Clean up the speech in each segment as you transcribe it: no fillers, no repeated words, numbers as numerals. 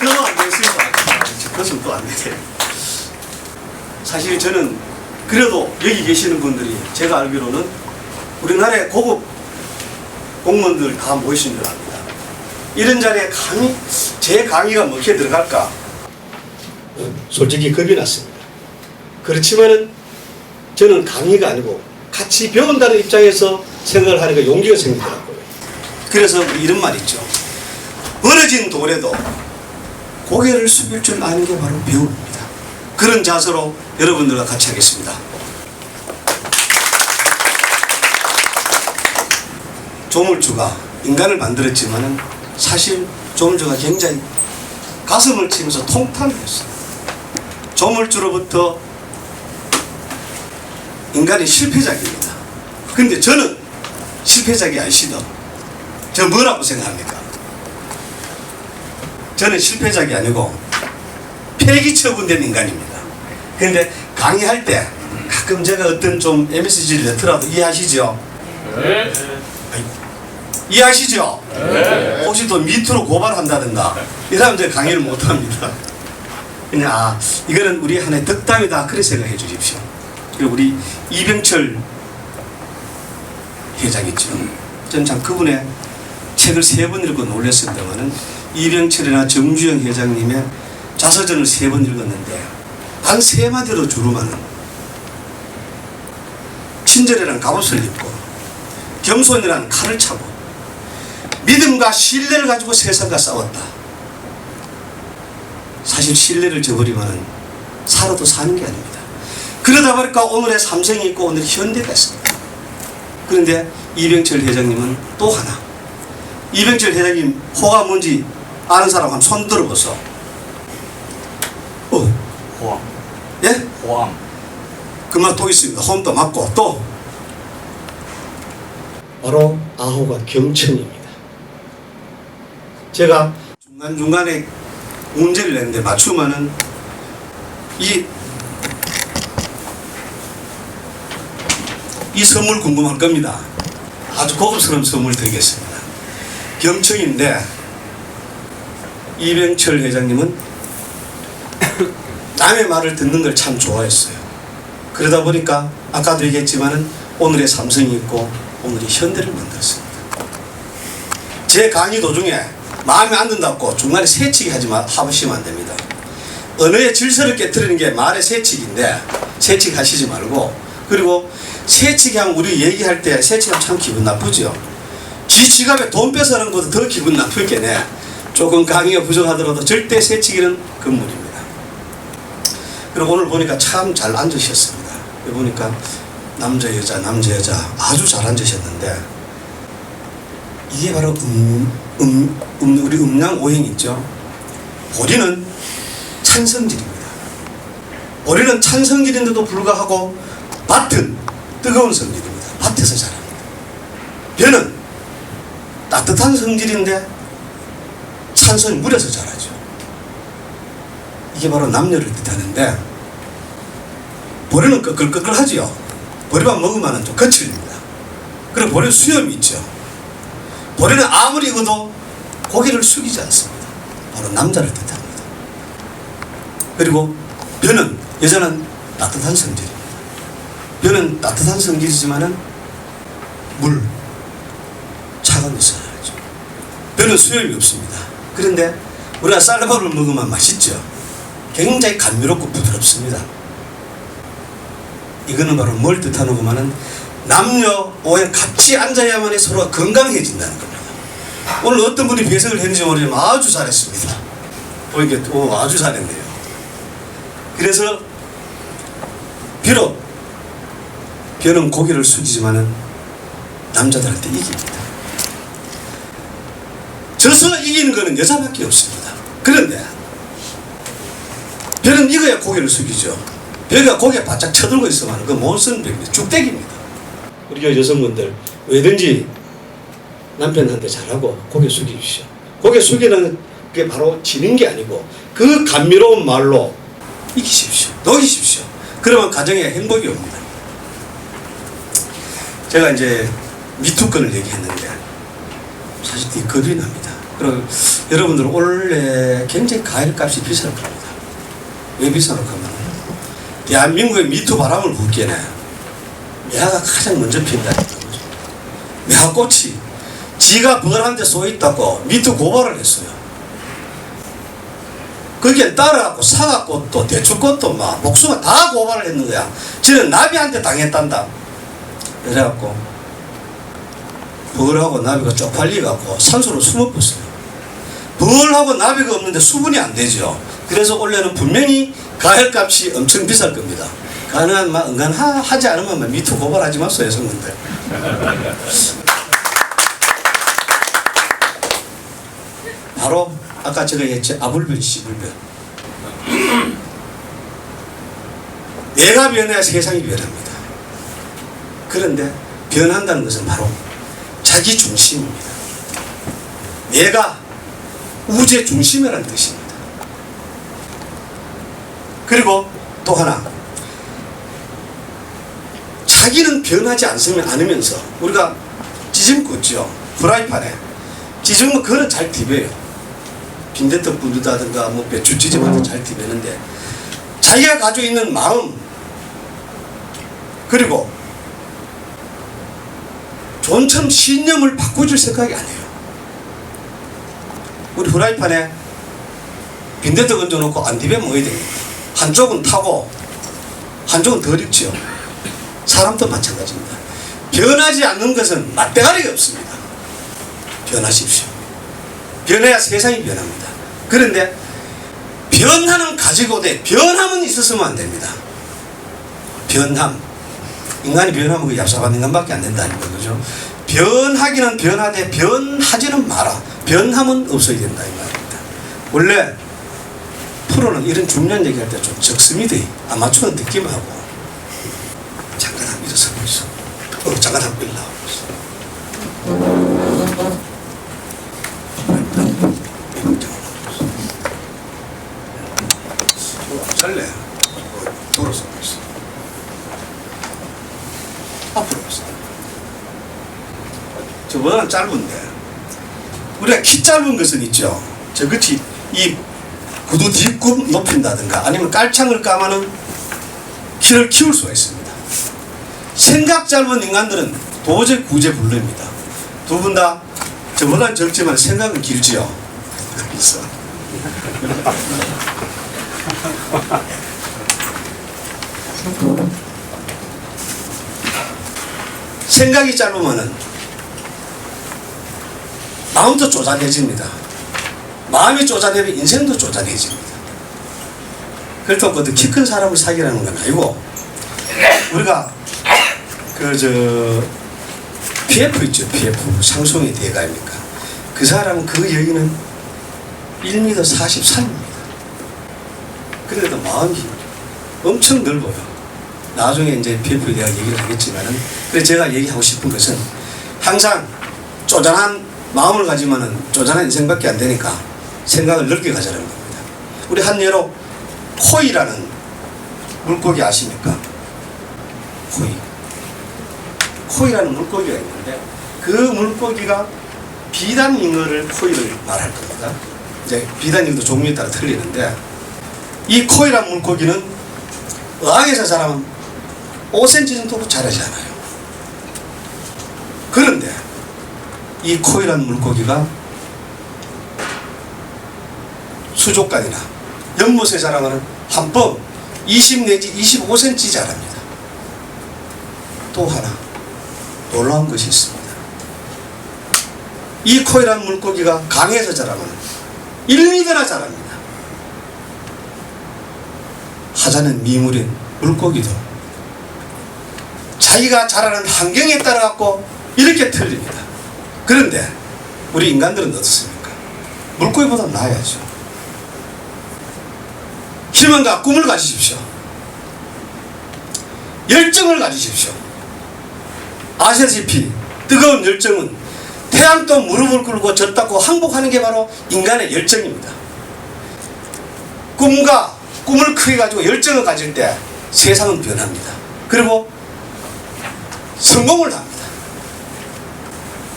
그러면 안 되겠습니다. 그것은 또 안 되세요. 사실 저는 그래도 여기 계시는 분들이 제가 알기로는 우리나라의 고급 공무원들 다 모이신 줄 압니다. 이런 자리에 감히 제 강의가 먹혀 들어갈까? 솔직히 겁이 났습니다. 그렇지만은 저는 강의가 아니고 같이 배운다는 입장에서 생각을 하니까 용기가 생기더라고요. 그래서 이런 말 있죠. 벌어진 돌에도 고개를 숙일 줄 아는 게 바로 배움입니다. 그런 자세로 여러분들과 같이 하겠습니다. 조물주가 인간을 만들었지만은 사실 조물주가 굉장히 가슴을 치면서 통탄을 했어요. 조물주로부터 인간이 실패작입니다. 근데 저는 실패작이 아니시죠? 저 뭐라고 생각합니까? 저는 실패작이 아니고 폐기 처분된 인간입니다. 근데 강의할 때 가끔 제가 어떤 좀 MSG를 넣더라도 이해하시죠? 네. 이해하시죠? 네. 혹시 또 밑으로 고발한다든가 이러면 제가 강의를 못합니다. 그냥 이거는 우리 하나의 덕담이다 그렇게 생각해 주십시오. 그리고 우리 이병철 회장 있죠. 저는 참 그분의 책을 3번 읽고 놀랐습니다만은 이병철이나 정주영 회장님의 자서전을 3번 읽었는데 단 3마디로 주름하는 친절이라는 갑옷을 입고 겸손이라는 칼을 차고 믿음과 신뢰를 가지고 세상과 싸웠다. 사실 신뢰를 저버리면 살아도 사는 게 아닙니다. 그러다 보니까 오늘의 삼성이 있고 오늘 현대가 있습니다. 그런데 이병철 회장님은 또 하나. 이병철 회장님 호가 뭔지 아는 사람 한번 손 들어보소. 호암. 예? 호암. 그 말 또 있습니다. 홈도 맞고 또 바로 아호가 경천입니다. 제가 중간중간에 문제를 냈는데 맞추면은 이 선물 궁금할 겁니다. 아주 고급스러운 선물 드리겠습니다. 경청인데 이병철 회장님은 남의 말을 듣는 걸 참 좋아했어요. 그러다 보니까 아까도 얘기했지만은 오늘의 삼성이 있고 오늘의 현대를 만들었습니다. 제 강의 도중에 마음에 안 든다고 중간에 새치기 하시면 안 됩니다. 언어의 질서를 깨트리는 게 말의 새치기인데 새치기 하시지 말고, 그리고 새치기하면 우리 얘기할 때 새치기하면 참 기분 나쁘죠. 지 지갑에 돈 뺏어가는 것보다 더 기분 나쁘겠네. 조금 강의가 부족하더라도 절대 새치기는 금물입니다. 그리고 오늘 보니까 참 잘 앉으셨습니다. 보니까 남자 여자 아주 잘 앉으셨는데 이게 바로 우리 음양 오행 있죠. 보리는 찬성질입니다. 보리는 찬성질인데도 불구하고 밭은 뜨거운 성질입니다. 밭에서 자랍니다. 벼는 따뜻한 성질인데 찬성이 물에서 자라죠. 이게 바로 남녀를 뜻하는데 보리는 끄끌끄끌하지요. 보리밥 먹으면 좀 거칠립니다. 그리고 보리는 수염이 있죠. 보리는 아무리 익어도 고개를 숙이지 않습니다. 바로 남자를 뜻합니다. 그리고 벼는 여자는 따뜻한 성질입니다. 벼는 따뜻한 성질이지만은 차가운 데서 자라죠. 벼는 수염이 없습니다. 그런데 우리가 쌀밥을 먹으면 맛있죠. 굉장히 감미롭고 부드럽습니다. 이거는 바로 뭘 뜻하는 거면은 남녀 오행 같이 앉아야만이 서로가 건강해진다는 겁니다. 오늘 어떤 분이 배석을 했는지 모르지만 아주 잘했습니다. 보니까 아주 잘했네요. 그래서 비록 벼는 고개를 숙이지만은 남자들한테 이깁니다. 져서 이기는 거는 여자밖에 없습니다. 그런데 벼는 익어야 고개를 숙이죠. 벼가 고개 바짝 쳐들고 있으면 그건 못 쓰는 벼입니다. 쭉대기입니다. 우리 여성분들 왜든지 남편한테 잘하고 고개 숙이십시오. 고개 숙이는 게 바로 지는 게 아니고 그 감미로운 말로 이기십시오. 녹이십시오. 그러면 가정에 행복이 옵니다. 제가 이제 미투건을 얘기했는데 사실 겁이 납니다. 그리고 여러분들 원래 굉장히 과일값이 비쌀 겁니다. 왜 비싸노 하면 대한민국의 미투 바람을 불게네 매화가 가장 먼저 핀다. 매화꽃이 지가 벌한테 쏘있다고 미투 고발을 했어요. 거기에 따라갖고 사과꽃도 대추꽃도 막 복숭아 다 고발을 했는 거야. 지는 나비한테 당했단다. 그래갖고 벌하고 나비가 쪽팔려갖고 산소로 숨어버렸어요. 벌하고 나비가 없는데 수분이 안 되죠. 그래서 원래는 분명히 과일값이 엄청 비쌀 겁니다. 가능한 막 응간하지 않으면 미투 고발하지 마세요, 여성분들. 바로 아까 제가 얘기했죠. 아불변, 씨불변. 내가 변해야 세상이 변합니다. 그런데 변한다는 것은 바로 자기 중심입니다. 내가 우주의 중심이라는 뜻입니다. 그리고 또 하나, 자기는 변하지 않으면서 우리가 찌짐 굽죠. 프라이팬에 찌짐은 그거는 잘 디벼요. 빈대떡 굽는다든가 뭐 배추 찌짐하도 잘 디벼는데 자기가 가지고 있는 마음 그리고 좀처럼 신념을 바꿔줄 생각이 아니에요. 우리 프라이팬에 빈대떡 얹어놓고 안 디벼 먹어야 됩니다. 한쪽은 타고 한쪽은 덜 익죠. 사람도 마찬가지입니다. 변하지 않는 것은 맛대가리가 없습니다. 변하십시오. 변해야 세상이 변합니다. 그런데 변화는 가지고 돼 변함은 있었으면 안 됩니다. 변함, 인간이 변하면 그 얍삽한 인간밖에 안 된다는 거죠. 변하기는 변하되 변하지는 마라. 변함은 없어야 된다 이 말입니다. 원래 프로는 이런 중요한 얘기할 때 좀 적습니다. 아마추어는 듣기만 하고 잠깐 한번 일어서고 있어. 잠깐 한번 일어나고 있어. 살래? 돌아서 있어. 앞으로 있어. 저보다는 짧은데 우리가 키 짧은 것은 있죠. 저것이 이 구두 뒷굽 높인다든가 아니면 깔창을 까마는 키를 키울 수가 있습니다. 생각 짧은 인간들은 도저히 구제불능입니다. 두 분 다 저보다는 적지만 생각은 길지요. 그래서 생각이 짧으면은 마음도 쪼잔해집니다. 마음이 쪼잔해지면 인생도 쪼잔해집니다. 그렇다고 키 큰 사람을 사귀라는 건 아니고 우리가 PF 있죠. PF 상송의 대가입니까? 그 사람은 그 여인은 1m 43입니다. 그래도 마음이 엄청 넓어요. 나중에 이제 PF에 대한 얘기를 하겠지만은 그래서 제가 얘기하고 싶은 것은 항상 쪼잔한 마음을 가지면은 쪼잔한 인생밖에 안 되니까 생각을 넓게 가자는 겁니다. 우리 한 예로 코이라는 물고기 아십니까? 코이라는 물고기가 있는데 그 물고기가 비단잉어를 코이를 말할 겁니다. 이제 비단잉어도 종류에 따라 틀리는데 이 코이라는 물고기는 어항에서 자라면 5cm 정도 자라지 않아요. 그런데 이 코이라는 물고기가 수족관이나 연못에 자라면 한 번 20 내지 25cm 자랍니다. 또 하나 놀라운 것이 있습니다. 이 코이라는 물고기가 강에서 자라면 1m나 자랍니다. 하자는 미물인 물고기도 자기가 자라는 환경에 따라 갖고 이렇게 틀립니다. 그런데 우리 인간들은 어떻습니까? 물고기보다 나아야죠. 희망과 꿈을 가지십시오. 열정을 가지십시오. 아시다시피 뜨거운 열정은 태양도 무릎을 꿇고 젖닦고 항복하는 게 바로 인간의 열정입니다. 꿈을 크게 가지고 열정을 가질 때 세상은 변합니다. 그리고 성공을 합니다.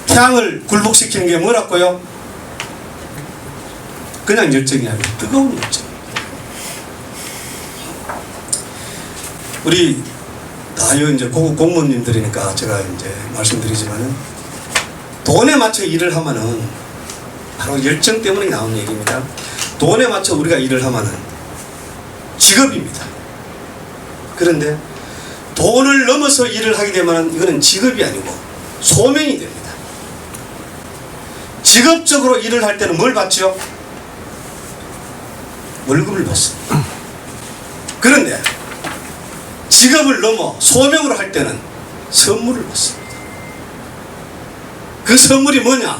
태양을 굴복시키는 게 뭐라고요? 그냥 열정이 아니고 뜨거운 열정입니다. 우리 다요 이제 고급 공무원님들이니까 제가 이제 말씀드리지만은 돈에 맞춰 일을 하면은 바로 열정 때문에 나오는 얘기입니다. 돈에 맞춰 우리가 일을 하면은 직업입니다. 그런데 돈을 넘어서 일을 하게 되면 이거는 직업이 아니고 소명이 됩니다. 직업적으로 일을 할 때는 뭘 받죠? 월급을 받습니다. 그런데 직업을 넘어 소명으로 할 때는 선물을 받습니다. 그 선물이 뭐냐?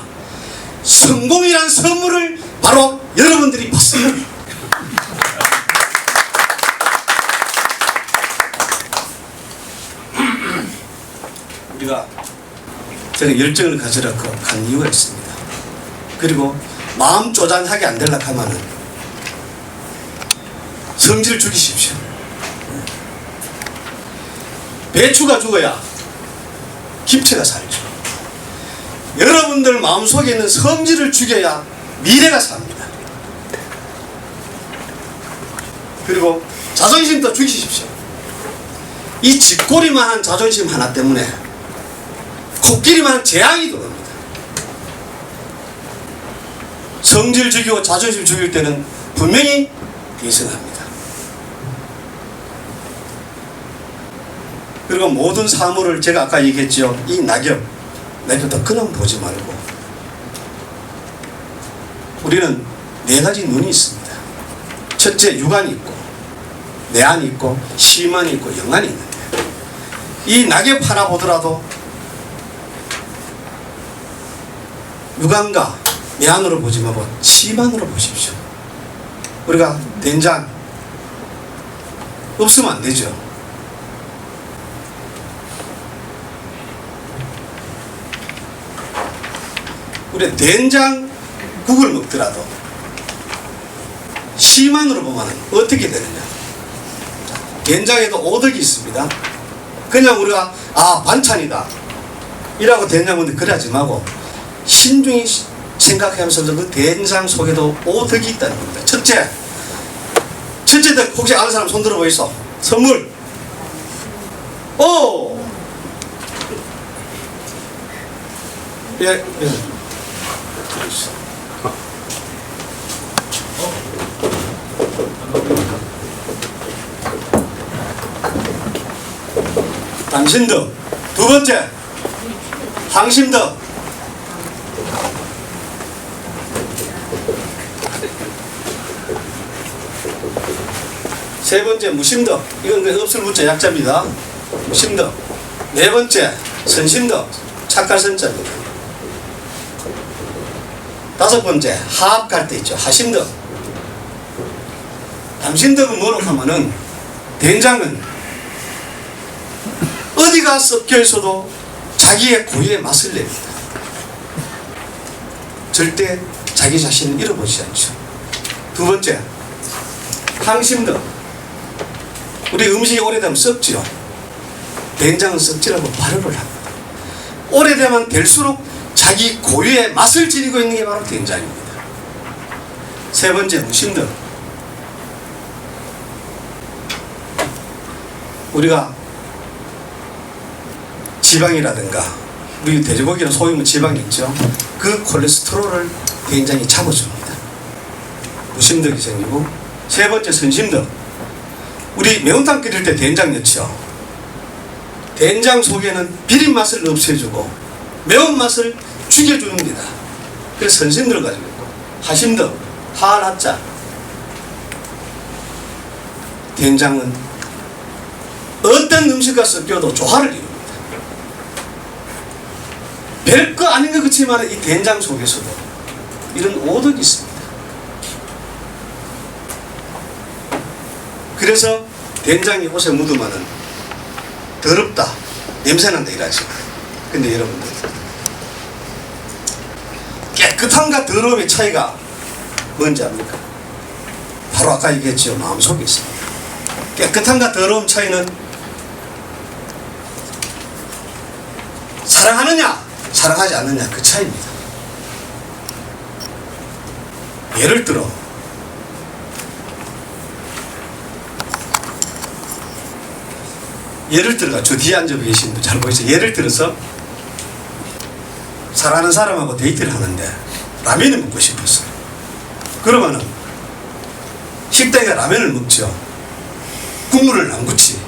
성공이란 선물을 바로 여러분들이 받습니다. 우리가 저는 열정을 가지라고 간 이유가 있습니다. 그리고 마음 쪼잔하게 안 되려고 하면은 성질을 죽이십시오. 배추가 죽어야 김치가 살죠. 여러분들 마음속에 있는 성질을 죽여야 미래가 삽니다. 그리고 자존심도 죽이십시오. 이 쥐꼬리만한 자존심 하나 때문에 코끼리만한 재앙이 들어옵니다. 성질 죽이고 자존심 죽일 때는 분명히 예선합니다. 그리고 모든 사물을 제가 아까 얘기했죠. 이 낙엽도 그냥 보지 말고 우리는 네 가지 눈이 있습니다. 첫째, 육안이 있고 내안이 있고 심안이 있고 영안이 있는데 이 낙엽 하나 보더라도 육안과 내안으로 보지 말고 심안으로 보십시오. 우리가 된장 없으면 안 되죠. 우리 된장국을 먹더라도 심안으로 보면 어떻게 되느냐? 된장에도 오덕이 있습니다. 그냥 우리가 반찬이다 이라고 된장 먹는데 그러지 말고 신중히 생각하면서 그 된장 속에도 오덕이 있다는 겁니다. 첫째들 혹시 아는 사람 손 들어 보이소? 선물. 오. 예. 당신도 두 번째 항심도 세 번째 무심도 이건 그 없을 문자 약자입니다. 무심도 네 번째 선심도 착할 선자입니다. 다섯 번째 하합갈 때 있죠. 하심도 당신덕은 뭐라고 하면은 된장은 어디가 섞여 있어도 자기의 고유의 맛을 냅니다. 절대 자기 자신을 잃어보지 않죠. 두 번째 항심도 우리 음식이 오래되면 썩지요. 된장은 썩지 않고 발효를 합니다. 오래되면 될수록 자기 고유의 맛을 지니고 있는 게 바로 된장입니다. 세 번째 무심도 우리가 지방이라든가 우리 돼지고기는 소유물 지방이 있죠. 그 콜레스테롤을 된장이 잡아줍니다. 무심덕이 생기고 세 번째 선심덕 우리 매운탕 끓일 때 된장 넣죠. 된장 속에는 비린 맛을 없애주고 매운맛을 죽여줍니다. 그래서 선심덕을 가지고 있고 하심덕 하한하자 된장은 어떤 음식과 섞여도 조화를 이룹니다. 별거 아닌 것 같지만 이 된장 속에서도 이런 오덕이 있습니다. 그래서 된장이 옷에 묻으면 더럽다 냄새난다 이러죠. 근데 여러분들 깨끗함과 더러움의 차이가 뭔지 압니까? 바로 아까 얘기했죠. 마음속에 있습니다. 깨끗함과 더러움 차이는 사랑하느냐 사랑하지 않느냐 그 차이입니다. 예를 들어 저 뒤에 앉아 계신 분 잘 보이세요? 예를 들어서 사랑하는 사람하고 데이트를 하는데 라면을 먹고 싶었어요. 그러면은 식당에 라면을 먹죠. 국물을 남구치.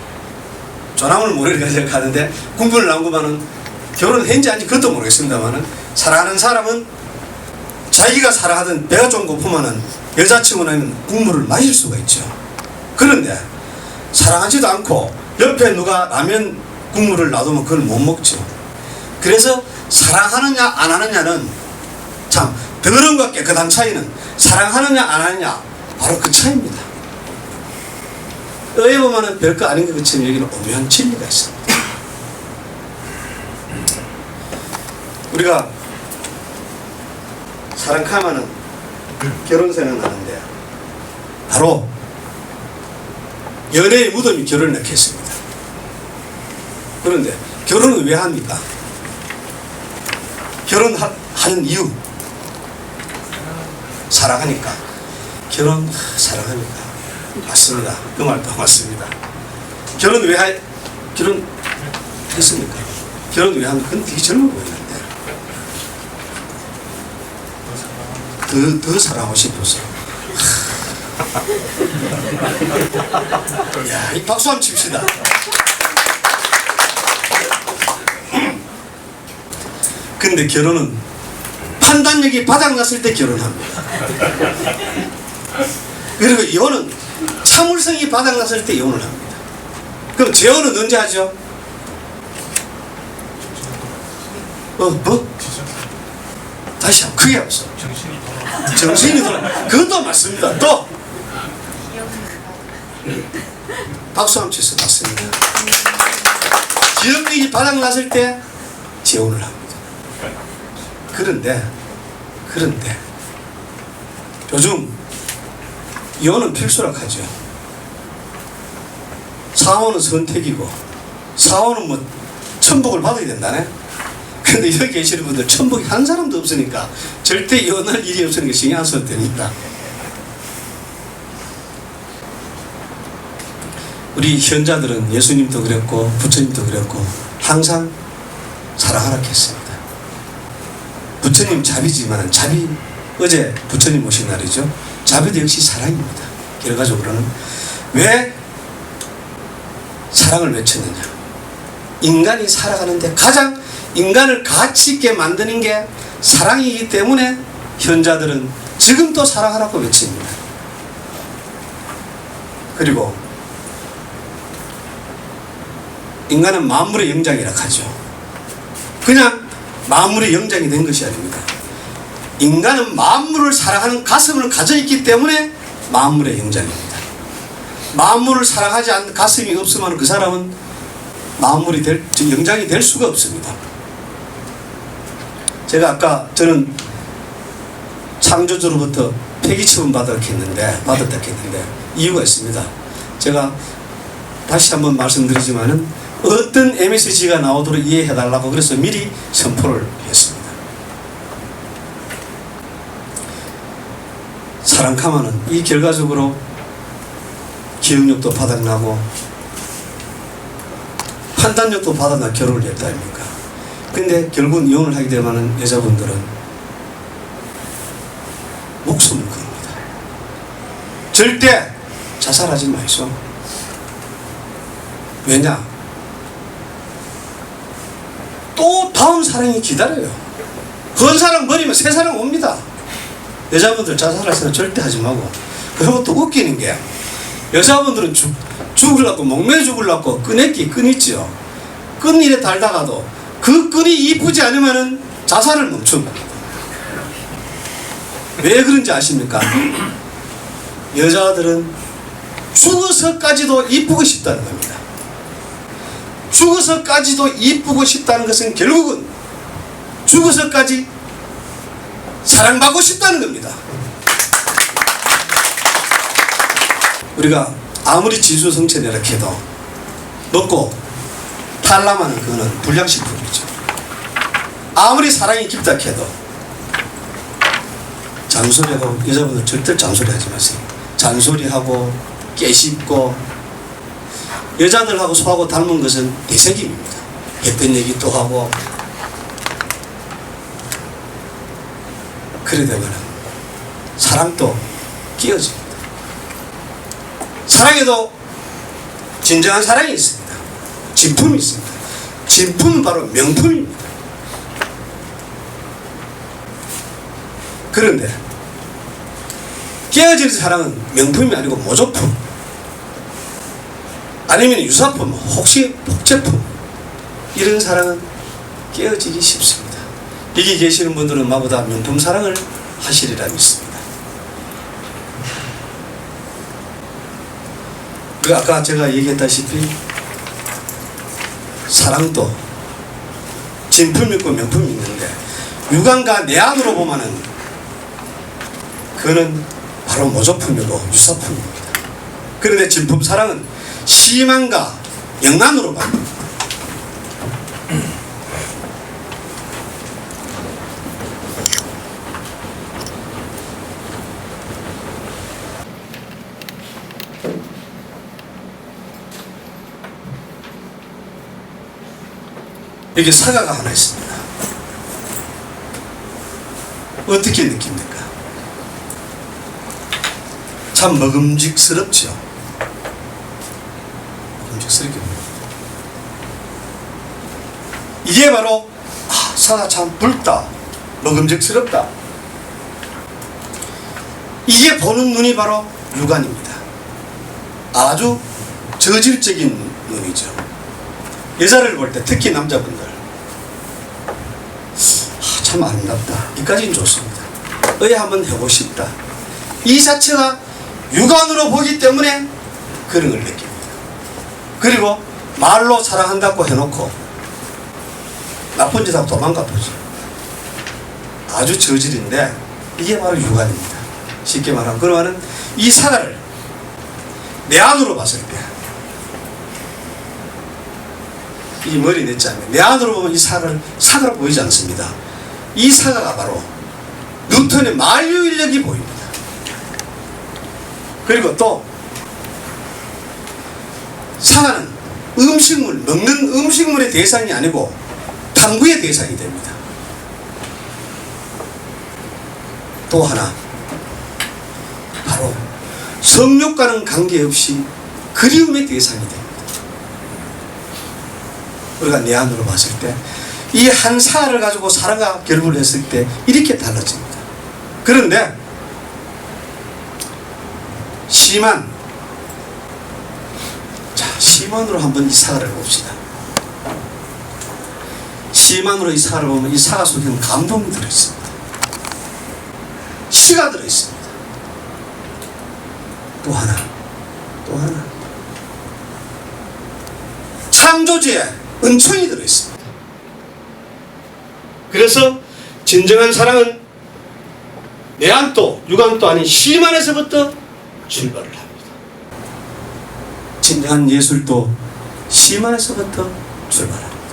조나물 모래를 가지고 가는데 국물을 남구면은 결혼했는지 아닌지 그것도 모르겠습니다만은 사랑하는 사람은 자기가 사랑하던 배가 좀 고프면은 여자친구는 국물을 마실 수가 있죠. 그런데 사랑하지도 않고 옆에 누가 라면 국물을 놔두면 그걸 못 먹죠. 그래서 사랑하느냐 안 하느냐는 참 더러움과 깨끗한 차이는 사랑하느냐 안 하느냐 바로 그 차이입니다. 의에 보면은 별거 아닌 것 같지만 여기는 오묘한 진리가 있습니다. 우리가 사랑하면은 결혼 생각나는데 바로 연애의 무덤이 결혼을 낳겠습니다. 그런데 결혼은 왜 합니까? 결혼하는 이유 사랑하니까. 사랑하니까 맞습니다. 그 말도 맞습니다. 결혼 했습니까? 결혼 왜 합니까? 근데 되게 젊어 보이는데 더 사랑하고 싶어서. 야, 이 박수 한번 칩시다. 근데 결혼은 판단력이 바닥났을 때 결혼합니다. 그리고 이혼은 참을성이 바닥났을 때 이혼을 합니다. 그럼 재혼은 언제 하죠? 다시 한번 크게 합시다. 정신이 돌아. 그것도 맞습니다. 또 박수 한번 치서 맞습니다. 기억력이 바닥났을 때 재혼을 합니다. 그런데 요즘 이혼은 필수라 하죠. 사혼은 선택이고 사혼은 뭐 천복을 받아야 된다네. 근데 여기 계시는 분들 천복이 한 사람도 없으니까 절대 이혼할 일이 없으니까 신경 안 써도 됩니다. 우리 현자들은 예수님도 그랬고 부처님도 그랬고 항상 사랑하라 했습니다. 부처님 자비지만 자비, 어제 부처님 오신 날이죠. 자비도 역시 사랑입니다. 결과적으로는 왜 사랑을 외쳤느냐. 인간이 살아가는데 가장 인간을 가치 있게 만드는 게 사랑이기 때문에 현자들은 지금도 사랑하라고 외칩니다. 그리고 인간은 만물의 영장이라 하죠. 그냥 만물의 영장이 된 것이 아닙니다. 인간은 만물을 사랑하는 가슴을 가져 있기 때문에 만물의 영장입니다. 만물을 사랑하지 않는 가슴이 없으면 그 사람은 영장이 될 수가 없습니다. 제가 아까 저는 창조주로부터 폐기처분 받았다 했는데 이유가 있습니다. 제가 다시 한번 말씀드리지만은 어떤 MSG가 나오도록 이해해달라고 그래서 미리 선포를 했습니다. 사랑하면은 이 결과적으로 기억력도 바닥나고 판단력도 바닥나 결혼을 했다 아닙니까? 근데 결국은 이혼을 하게 되면은 여자분들은 목숨을 겁니다. 절대 자살하지 마이소. 왜냐? 또 다음 사랑이 기다려요. 그 사랑 버리면 새 사랑 옵니다. 여자분들 자살할 생각 절대 하지 말고. 그리고 또 웃기는 게 여자분들은 죽으려고 목매 죽으려고 끈 있죠. 끈 일에 달다가도 그 끈이 이쁘지 않으면은 자살을 멈춥니다. 왜 그런지 아십니까? 여자들은 죽어서까지도 이쁘고 싶다는 겁니다. 죽어서까지도 이쁘고 싶다는 것은 결국은 죽어서까지 사랑받고 싶다는 겁니다. 우리가 아무리 지수성찬이라 해도 먹고 탈라면 그거는 불량식품이죠. 아무리 사랑이 깊다 해도 자, 잔소리하고, 여자분들 절대 잔소리하지 마세요. 잔소리하고 깨씹고, 여자들하고 소하고 닮은 것은 대세김입니다. 했던 얘기 또 하고. 그래 되면 사랑도 끼어집니다. 사랑에도 진정한 사랑이 있습니다. 진품이 있습니다. 진품은 바로 명품입니다. 그런데 깨어지는 사랑은 명품이 아니고 모조품, 아니면 유사품, 혹시 복제품, 이런 사랑은 깨어지기 쉽습니다. 여기 계시는 분들은 나보다 명품 사랑을 하시리라 믿습니다. 그 아까 제가 얘기했다시피 사랑도 진품이 있고 명품이 있는데, 육안과 내 안으로 보면은 그거는 바로 모조품이고 유사품입니다. 그런데 진품 사랑은 심안과 영안으로 봅니다. 여기 사과가 하나 있습니다. 어떻게 느낍니까? 참 먹음직스럽죠. 먹음직스럽게 보입니다. 이게 바로 사과 참 붉다, 먹음직스럽다. 이게 보는 눈이 바로 육안입니다. 아주 저질적인 눈이죠. 여자를 볼 때 특히 남자분들 참 아름답다, 이까지는 좋습니다. 한번 해보고 싶다, 이 자체가 육안으로 보기 때문에 그런 걸 느낍니다. 그리고 말로 사랑한다고 해놓고 나쁜 짓 하고 도망가 보죠. 아주 저질인데 이게 바로 육안입니다. 쉽게 말하면, 그러면 이 사과를 내 안으로 봤을 때, 이 머리 냈잖아요. 내 안으로 보면 이 사과로 보이지 않습니다. 이 사과가 바로 뉴턴의 만유인력이 보입니다. 그리고 또 사과는 음식물, 먹는 음식물의 대상이 아니고 탐구의 대상이 됩니다. 또 하나, 바로 성욕과는 관계없이 그리움의 대상이 됩니다. 우리가 내 안으로 봤을 때 이 한 사과를 가지고 사랑과 결부를 했을 때 이렇게 달라집니다. 그런데 심한, 자, 심한으로 한번 이 사과를 봅시다. 심한으로 이 사과를 보면 이 사과 속에는 감동이 들어있습니다. 시가 들어있습니다. 또 하나, 창조주의 은총이 들어있습니다. 그래서 진정한 사랑은 내안도 육안도 아닌 심안에서부터 출발을 합니다. 진정한 예술도 심안에서부터 출발합니다.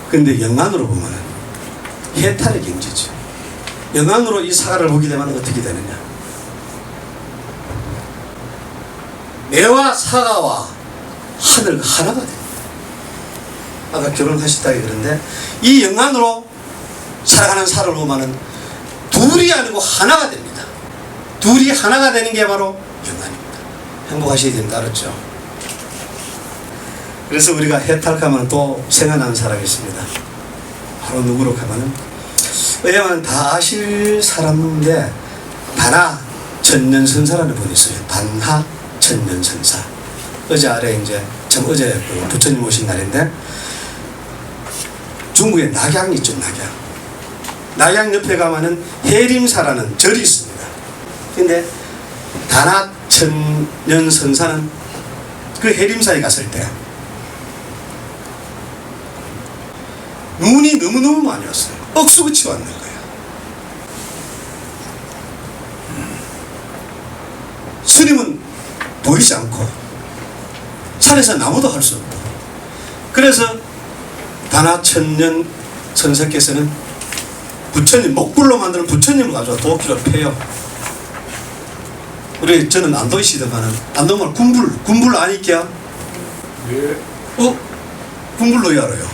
그런데 영안으로 보면 해탈의 경지죠. 영안으로 이 사과를 보게 되면 어떻게 되느냐? 내와 사과와 하늘 하나가 됩니다. 아까 결혼하셨다고 그러는데 이 영안으로 살아가는 사람을 보면은 둘이 아니고 하나가 됩니다. 둘이 하나가 되는 게 바로 영안입니다. 행복하셔야 됩니다. 알았죠? 그래서 우리가 해탈하면 또 생각나는 사람이 있습니다. 바로 누구로 하면은, 왜냐면 다 아실 사람인데 반하 천년선사라는 분이 있어요. 반하 천년선사. 어제 아래 이제 참 어제 그 부처님 오신 날인데, 중국에 낙양이 있죠. 낙양 옆에 가면은 해림사라는 절이 있습니다. 근데 단하 천년선사는 그 해림사에 갔을 때 눈이 너무너무 많이 왔어요. 억수같이 왔는 거예요. 스님은 보이지 않고 산에서 나무도 할 수 없고, 그래서 단하 천년 선사께서는 부처님, 목불로 만드는 부처님을 가져와 도끼로 패요. 저는 안도이시더만은 안도말 군불 아니까? 예. 군불로 알아요.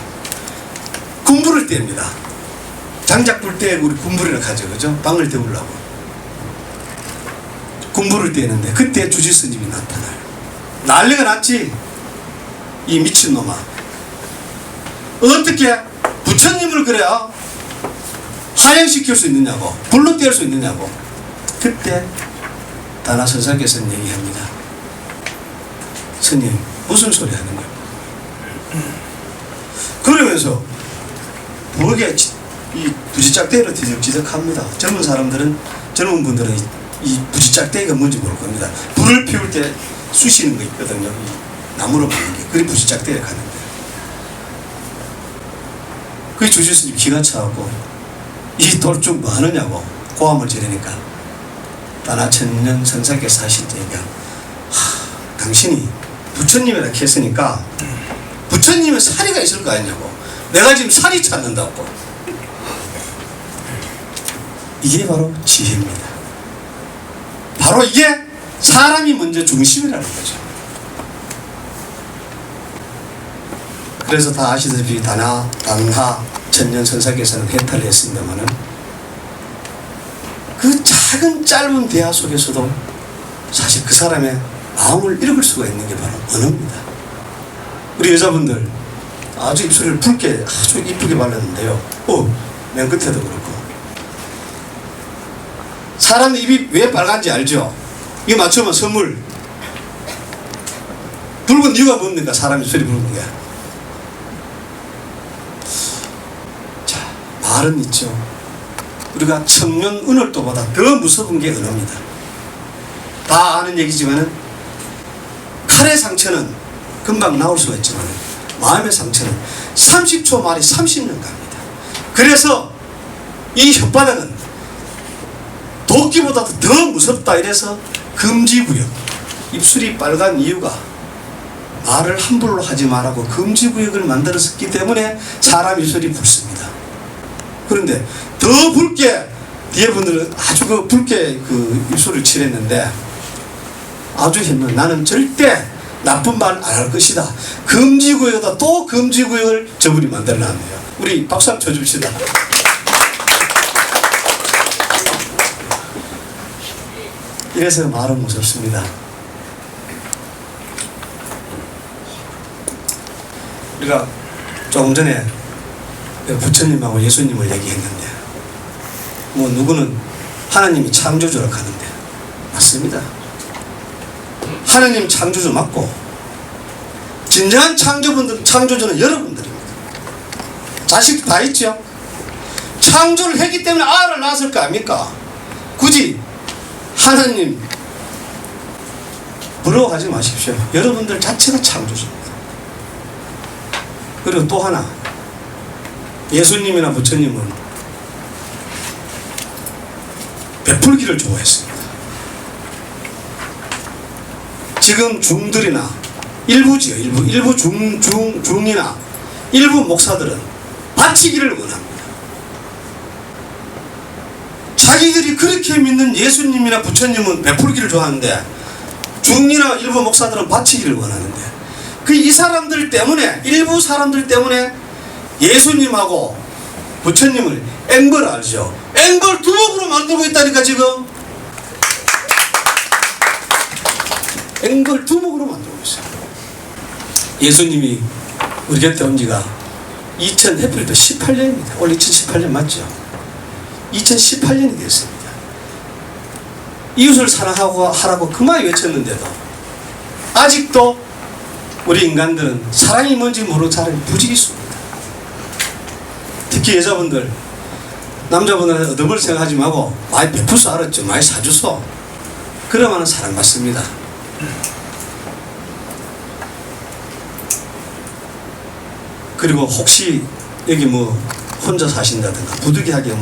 군불을 뗍니다. 장작 불 때 우리 군불이라 하죠, 그죠? 방을 데우려고 군불을 떼는데 그때 주지 스님이 나타나요. 난리가 났지. 이 미친놈아, 어떻게 부처님을 그래야 화양시킬 수 있느냐고, 불로 뗄 수 있느냐고. 그때 다나 선사께서는 얘기합니다. 스님, 무슨 소리 하는 거야? 그러면서 부엌에 이 부지짝대기로 뒤적뒤적합니다. 젊은 분들은 이 부지짝대기가 뭔지 모를 겁니다. 불을 피울 때 쑤시는 거 있거든요. 이 나무로 만든 게. 그게 부지짝대기를 가는데. 그 주지스님 기가 차갖고 이 돌쭉 뭐 하느냐고 고함을 지르니까 다나천년 선사께서 하실 때니까, 당신이 부처님이라 했으니까 부처님의 사리가 있을 거 아니냐고. 내가 지금 사리 찾는다고. 이게 바로 지혜입니다. 바로 이게 사람이 먼저 중심이라는 거죠. 그래서 다 아시다시피 단하 천년 선사께서는 해탈을 했습니다만은 그 작은 짧은 대화 속에서도 사실 그 사람의 마음을 읽을 수가 있는 게 바로 언어입니다. 우리 여자분들 아주 입술을 붉게 아주 이쁘게 발랐는데요. 맨 끝에도 그렇고. 사람 입이 왜 빨간지 알죠? 이거 맞추면 선물. 붉은 이유가 뭡니까? 사람 입술이 붉은 게. 자, 말은 있죠. 우리가 청년 은월도보다 더 무서운 게 언어입니다. 다 아는 얘기지만은 칼의 상처는 금방 나올 수가 있지만 마음의 상처는 30초 말이 30년 갑니다. 그래서 이 혓바닥은 도끼보다도 더 무섭다. 이래서 금지구역, 입술이 빨간 이유가 말을 함부로 하지 말라고 금지구역을 만들었기 때문에 사람 입술이 붉습니다. 그런데 더 붉게, 뒤에 분들은 아주 붉게 입술을 칠했는데 아주 현명, 나는 절대 나쁜 말 안 할 것이다. 금지구역에다 또 금지구역을 저분이 만들어놨네요. 우리 박수 한번 쳐줍시다. 이래서 말은 무섭습니다. 우리가 조금 전에 부처님하고 예수님을 얘기했는데, 누구는 하나님이 창조주라 하는데 맞습니다. 하나님 창조주 맞고 진정한 창조주는 여러분들입니다. 자식 다 있죠. 창조를 했기 때문에 아를 낳았을 거 아닙니까? 굳이 하나님 부러워하지 마십시오. 여러분들 자체가 창조주입니다. 그리고 또 하나, 예수님이나 부처님은 베풀기를 좋아했습니다. 지금 중들이나 일부지요. 일부 중이나 일부 목사들은 바치기를 원합니다. 자기들이 그렇게 믿는 예수님이나 부처님은 베풀기를 좋아하는데 중이나 일부 목사들은 바치기를 원하는데, 이 사람들 때문에, 일부 사람들 때문에 예수님하고 부처님을 앵벌 알죠? 앵벌 두목으로 만들고 있다니까. 지금 앵벌 두목으로 만들고 있어요. 예수님이 우리 곁에 온 지가 18년입니다. 올 2018년 맞죠? 2018년이 됐습니다. 이웃을 사랑하고 하라고 그만 외쳤는데도 아직도 우리 인간들은 사랑이 뭔지 모르는 사람이 부지기 있습니다. 특히 여자분들, 남자분들은 얻어볼 생각하지 말고 많이 베풀수 알았죠. 많이 사주소. 그러면 사랑받습니다. 그리고 혹시 여기 혼자 사신다든가 부득이하게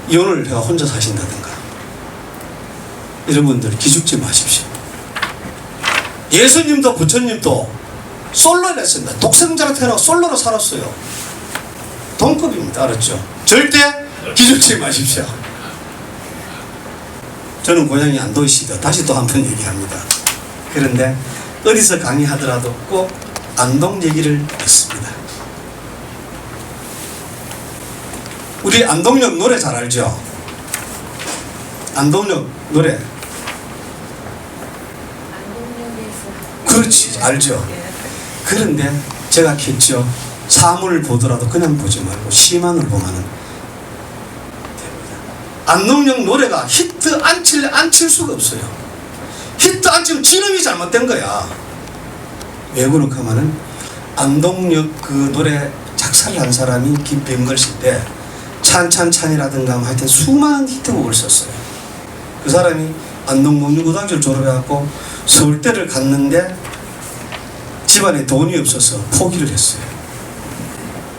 이혼을 해가 혼자 사신다든가 이런 분들 기죽지 마십시오. 예수님도 부처님도 솔로를 했습니다. 독생자로 태어나고 솔로로 살았어요. 동급입니다. 알았죠? 절대 기죽지 마십시오. 저는 고향이 안동시다. 다시 또 한 번 얘기합니다. 그런데 어디서 강의하더라도 꼭 안동 얘기를 했습니다. 우리 안동역 노래 잘 알죠? 안동역 노래. 그렇지, 알죠? 그런데 제가 했죠. 사물을 보더라도 그냥 보지 말고 시만을 보면은 됩니다. 안동역 노래가 히트 안 칠 수가 없어요. 히트 안 치면 지름이 잘못된 거야. 왜 그렇게 하면은 안동역 그 노래 작사를 한 사람이 김병걸 씨인데 찬찬찬이라든가 하여튼 수많은 히트곡을 썼어요. 그 사람이 안동 농림고등학교를 졸업해갖고 서울대를 갔는데 집안에 돈이 없어서 포기를 했어요.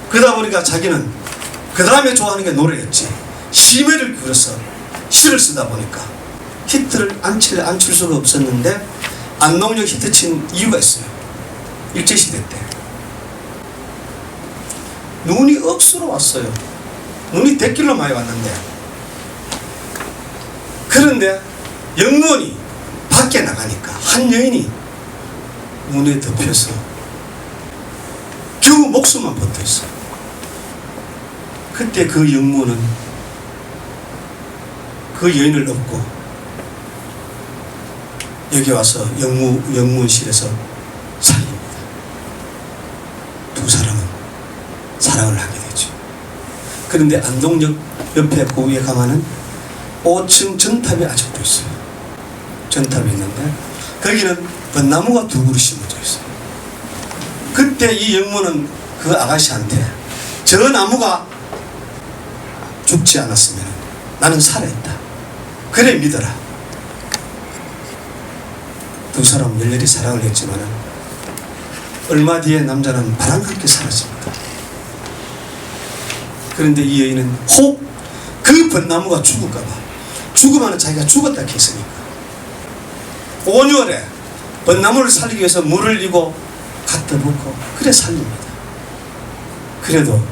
그러다 보니까 자기는 그 다음에 좋아하는 게 노래였지. 시매를 그려서 시를 쓰다 보니까 히트를 안 칠 수가 없었는데 안동역 히트 친 이유가 있어요. 일제시대 때 눈이 억수로 왔어요. 눈이 대길로 많이 왔는데, 그런데 영문이 밖에 나가니까 한 여인이 문에 덮여서 겨우 목숨만 붙어 있어. 그때 그 영문은 그 여인을 업고 여기 와서 영문실에서 살립니다. 두 사람은 사랑을 하게 되죠. 그런데 안동역 옆에 그 위에 가면은 5층 전탑이 아직도 있어요. 전탑이 있는데 거기는 벚나무가 두 그루 심어져 있어요. 그때 이 영문은 그 아가씨한테 저 나무가 죽지 않았으면 나는 살아있다. 그래 믿어라. 두 사람 열렬히 사랑을 했지만 얼마 뒤에 남자는 바람과 함께 사라집니다. 그런데 이 여인은 혹 그 벚나무가 죽을까봐, 죽으면 자기가 죽었다 했으니까 5월에 벚나무를 살리기 위해서 물을 이고 갖다 붓고 그래 살립니다. 그래도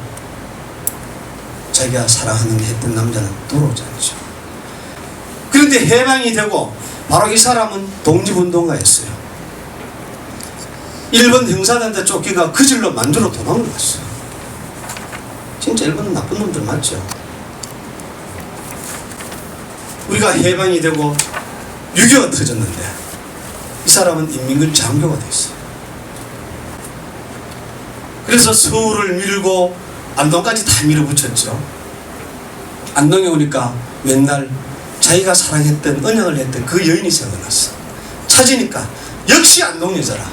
자기가 사랑하는 했던 남자는 돌아오지 않죠. 그런데 해방이 되고 바로 이 사람은 독립운동가였어요. 일본 형사단한테 쫓기가 그 질로 만주로 도망을 갔어요. 진짜 일본은 나쁜 놈들 맞죠? 우리가 해방이 되고 6.25가 터졌는데 이 사람은 인민군 장교가 됐어요. 그래서 서울을 밀고 안동까지 다 밀어붙였죠. 안동에 오니까 맨날 자기가 사랑했던 언양을 했던 그 여인이 생각났어. 찾으니까 역시 안동 여자라.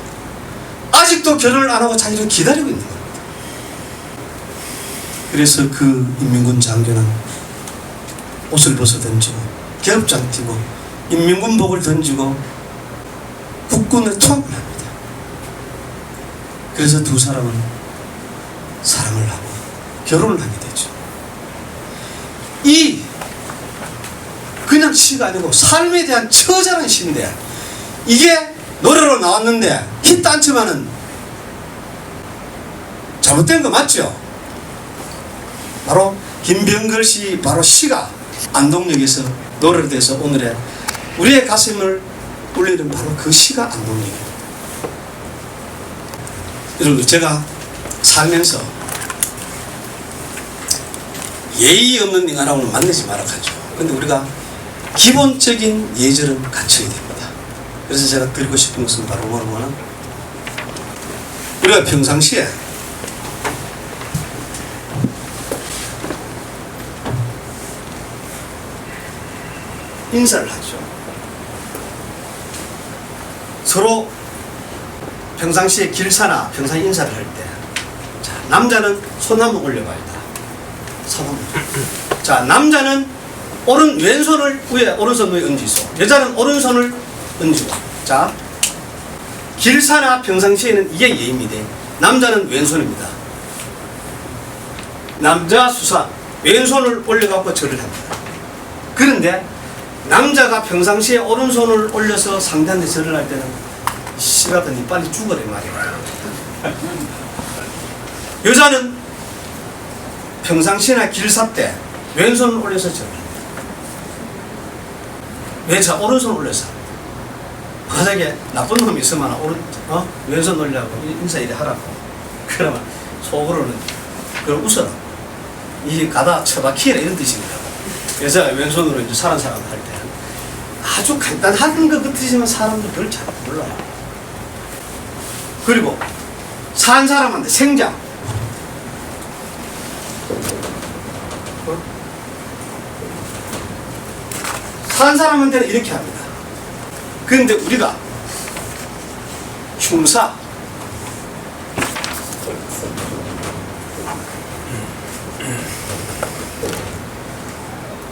아직도 결혼을 안 하고 자기를 기다리고 있는 겁니다. 그래서 그 인민군 장교는 옷을 벗어 던지고 개업장 띄고 인민군복을 던지고 국군을 투합을 합니다. 그래서 두 사람은 사랑을 하고 결혼을 하게 되죠. 이 그냥 시가 아니고 삶에 대한 처절한 시인데 이게 노래로 나왔는데 히트 안 치면은 잘못된 거 맞죠? 바로 김병걸 씨 바로 시가 안동역에서 노래로 돼서 오늘의 우리의 가슴을 울리는 바로 그 시가 안동역입니다. 여러분, 제가 살면서 예의 없는 인간하고는 만나지 말아 가죠. 근데 우리가 기본적인 예절은 갖춰야 됩니다. 그래서 제가 드리고 싶은 것은 바로 뭐냐면 우리가 평상시에 인사를 하죠. 서로 평상시에 길사나 평상시 인사를 할 때, 자, 남자는 손 한번 올려봐야 돼. 손 한번. 자, 남자는 왼손을 위에, 오른손 위에 얹으시고, 여자는 오른손을 얹고. 자, 길사나 평상시에는 이게 예입니다. 남자는 왼손입니다. 남자 수사, 왼손을 올려갖고 절을 합니다. 그런데 남자가 평상시에 오른손을 올려서 상대한테 절을 할 때는 씨가 니 빨리 죽어라 말이야. 여자는 평상시나 길삽 때 왼손을 올려서 절합니다. 왼손 오른손 올려서. 만약에 나쁜 놈이 있으면 왼손 올리라고 인사 이래 하라고. 그러면 속으로는 그걸 웃어라. 이 가다 처박히라 이런 뜻입니다. 여자가 왼손으로 이제 사는 사람 할 때는 아주 간단한 것 같으지만 사람들 그걸 잘 몰라요. 그리고 산 사람한테 생장. 산 사람한테는 이렇게 합니다. 그런데 우리가 흉사,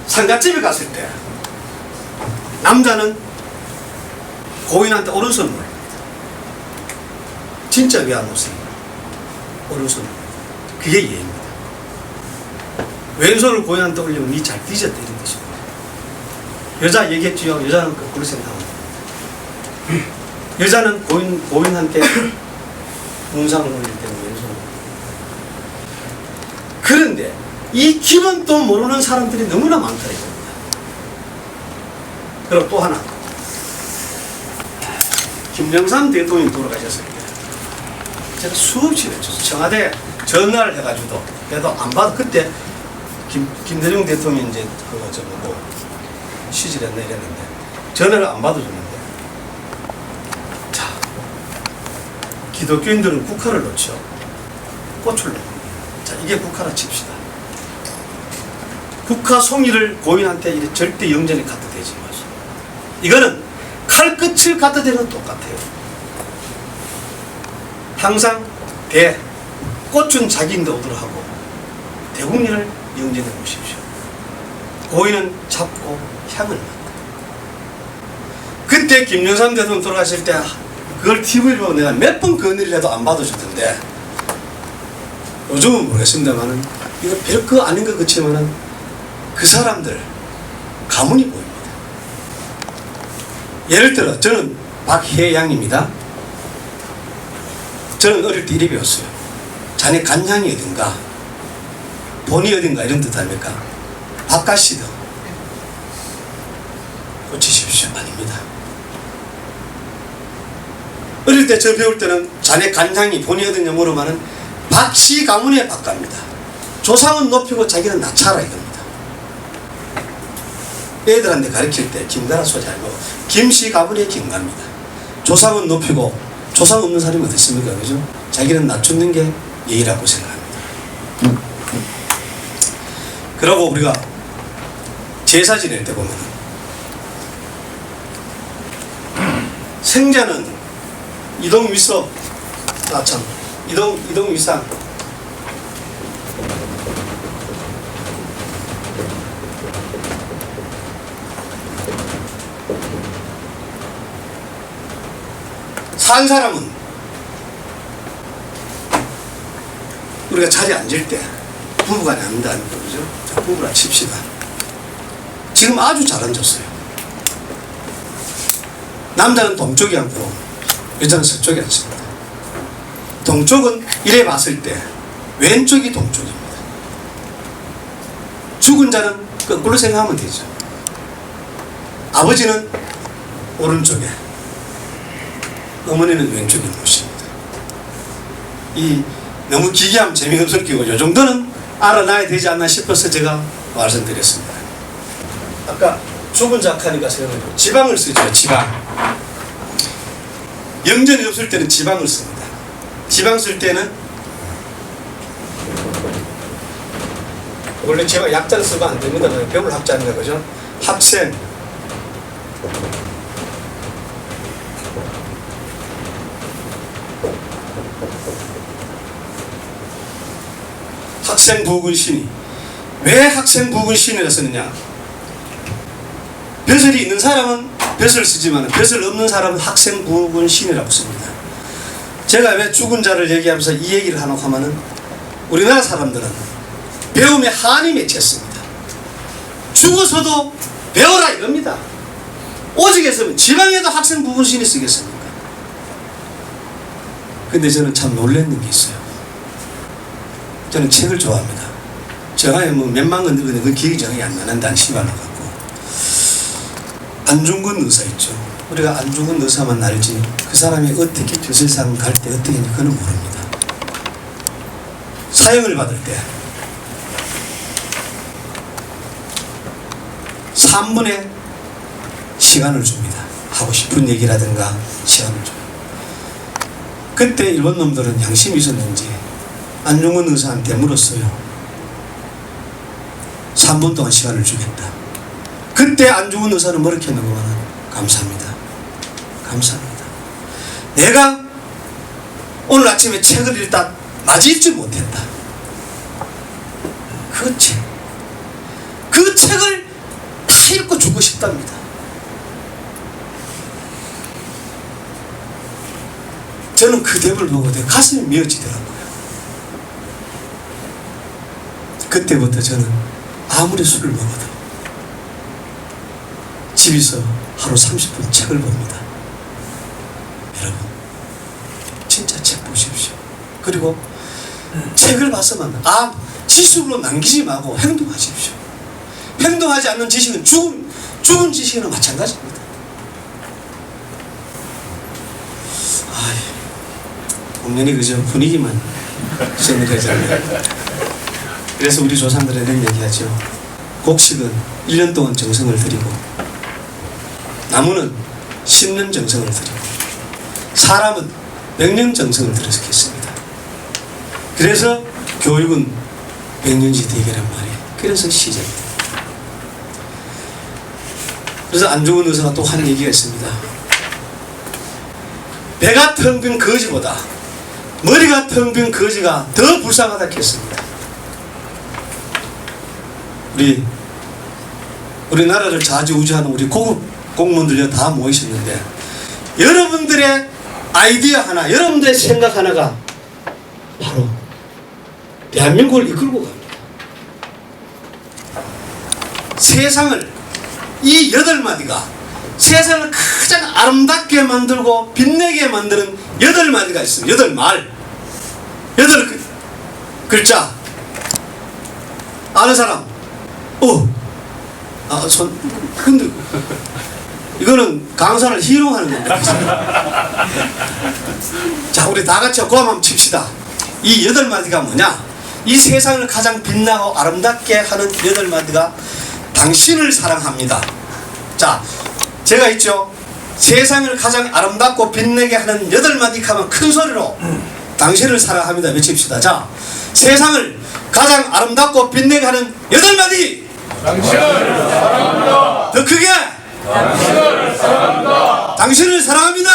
상갓집에 갔을 때 남자는 고인한테 오른손을 올립니다. 진짜 위안 모습 오른손을. 그게 예입니다. 왼손을 고인한테 올리면 니 잘 뒤졌다 이런 뜻입니다. 여자 얘기했죠. 여자는 거꾸로 생각합니다. 여자는 고인한테 문상을 올릴 때는 왼손을. 그런데 이 길은 또 모르는 사람들이 너무나 많다 이겁니다. 그리고 또 하나, 김영삼 대통령이 돌아가셨을 때 제가 수없이 외쳤어요. 청와대 전화를 해가지고도 그래도 안 받아. 그때 김대중 대통령이 이제 그거 시질했나 이랬는데 전화를 안 받아줬는데, 자, 기독교인들은 국화를 놓죠. 꽃을 놓. 자, 이게 국화라 칩시다. 국화 송이를 고인한테 이렇게 절대 영전에 갖다 대지 마세요. 이거는 칼끝을 갖다 대는 똑같아요. 항상 꽃은 자기인데 오도록 하고 대국민을 영전에 모십시오. 고인은 잡고 향을 맡다. 그때 김영삼 대통령 돌아가실 때 그걸 TV로 보고 내가 몇 번 건의를 해도 안 받아줬던데, 요즘은 모르겠습니다만은 이거 별거 아닌 것 같지만은 그 사람들 가문이 보입니다. 예를 들어 저는 박혜양입니다. 저는 어릴 때 이리 배웠어요. 자네 간장이 어딘가 본이 어딘가 이런 뜻 아닙니까? 바깥이다 고치십시오. 아닙니다. 어릴 때 저 배울 때는 자네 간장이 본이 어디냐 물으면은 박씨 가문의 박가입니다. 조상은 높이고 자기는 낮춰라 이겁니다. 애들한테 가르칠 때 김가라 소리 안 하고 김씨 가문의 김가입니다. 조상은 높이고 조상 없는 사람이 어디 있습니까? 그죠? 자기는 낮추는 게 예의라고 생각합니다. 그러고 우리가 제사 지낼 때 보면 생자는 이동위서 이동위상 산 사람은 우리가 자리에 앉을 때 부부간에 앉는다는 거죠. 자, 부부라 칩시다. 지금 아주 잘 앉았어요. 남자는 동쪽에 앉고 여자는 서쪽에 앉습니다. 동쪽은 이래 봤을 때 왼쪽이 동쪽입니다. 죽은 자는 거꾸로 생각하면 되죠. 아버지는 오른쪽에, 어머니는 왼쪽에 모십니다. 이 너무 기괴하면 재미없을 끼고 이 정도는 알아놔야 되지 않나 싶어서 제가 말씀드렸습니다. 아까 죽은 작하니까 생각해요. 지방을 쓰죠. 지방. 영전이 없을 때는 지방을 씁니다. 지방 쓸 때는 원래 제가 약자를 쓰면 안 됩니다. 병을 학자인가 그죠? 학생, 학생 부군 신이. 왜 학생 부군 신이라 쓰느냐? 벼슬이 있는 사람은 벼슬 쓰지만 벼슬 없는 사람은 학생 부군 신이라고 씁니다. 제가 왜 죽은 자를 얘기하면서 이 얘기를 하노 하면은 우리나라 사람들은 배움에 한이 맺혔습니다. 죽어서도 배워라 이겁니다. 오직했으면 지방에도 학생 부군 신이 쓰겠습니까? 근데 저는 참 놀랬는 게 있어요. 저는 책을 좋아합니다. 제가 뭐 몇만 건 들었는데 그 기억이 정이 안 나는데 한 10만 원 갖고. 안중근 의사 있죠. 우리가 안중근 의사만 알지 그 사람이 어떻게 저 세상 갈 때 어떻게 했는지 그는 모릅니다. 사형을 받을 때 3분의 시간을 줍니다. 하고 싶은 얘기라든가 시간을 줍니다. 그때 일본 놈들은 양심이 있었는지 안중근 의사한테 물었어요. 3분 동안 시간을 주겠다. 그때 안중근 의사는 뭐렇게 했는가는 감사합니다. 감사합니다. 내가 오늘 아침에 책을 읽다 마저 읽지 못했다. 그 책을 다 읽고 죽고 싶답니다. 저는 그 대목을 보고 내 가슴이 미어지더라고요. 그때부터 저는 아무리 술을 먹어도 집에서 하루 30분 책을 봅니다. 여러분, 진짜 책 보십시오. 그리고 책을 봐서만 지식으로 남기지 말고 행동하십시오. 행동하지 않는 지식은 죽은 지식이나 마찬가지입니다. 공연이 그저 분위기만 쓰는 거잖아요. 그래서 우리 조상들은 이런 얘기하죠. 곡식은 1년 동안 정성을 들이고 나무는 10년 정성을 들이고 사람은 100년 정성을 들였겠습니다. 그래서 교육은 100년지 대계란 말이에요. 그래서 시작입니다. 그래서 안중근 의사가 또 한 얘기가 있습니다. 배가 텅 빈 거지보다 머리가 텅 빈 거지가 더 불쌍하다 했습니다. 우리나라를 좌지우지하는 우리 고급 공무원들이 다 모이셨는데 여러분들의 아이디어 하나, 여러분들의 생각 하나가 바로 대한민국을 이끌고 갑니다. 세상을 이 8마디가 세상을 가장 아름답게 만들고 빛내게 만드는 8마디가 있습니다. 8말 8글자 아는 사람? 손 흔들고. 이거는 강사를 희롱하는 겁니다. 자, 우리 다 같이 고함 한번 칩시다. 이 8마디가 뭐냐? 이 세상을 가장 빛나고 아름답게 하는 8마디가 당신을 사랑합니다. 자, 제가 있죠. 세상을 가장 아름답고 빛내게 하는 8마디 하면 큰 소리로 당신을 사랑합니다 외칩시다. 자, 세상을 가장 아름답고 빛내게 하는 8마디. 당신을 사랑합니다. 더 크게. 당신을 사랑합니다. 당신을 사랑합니다.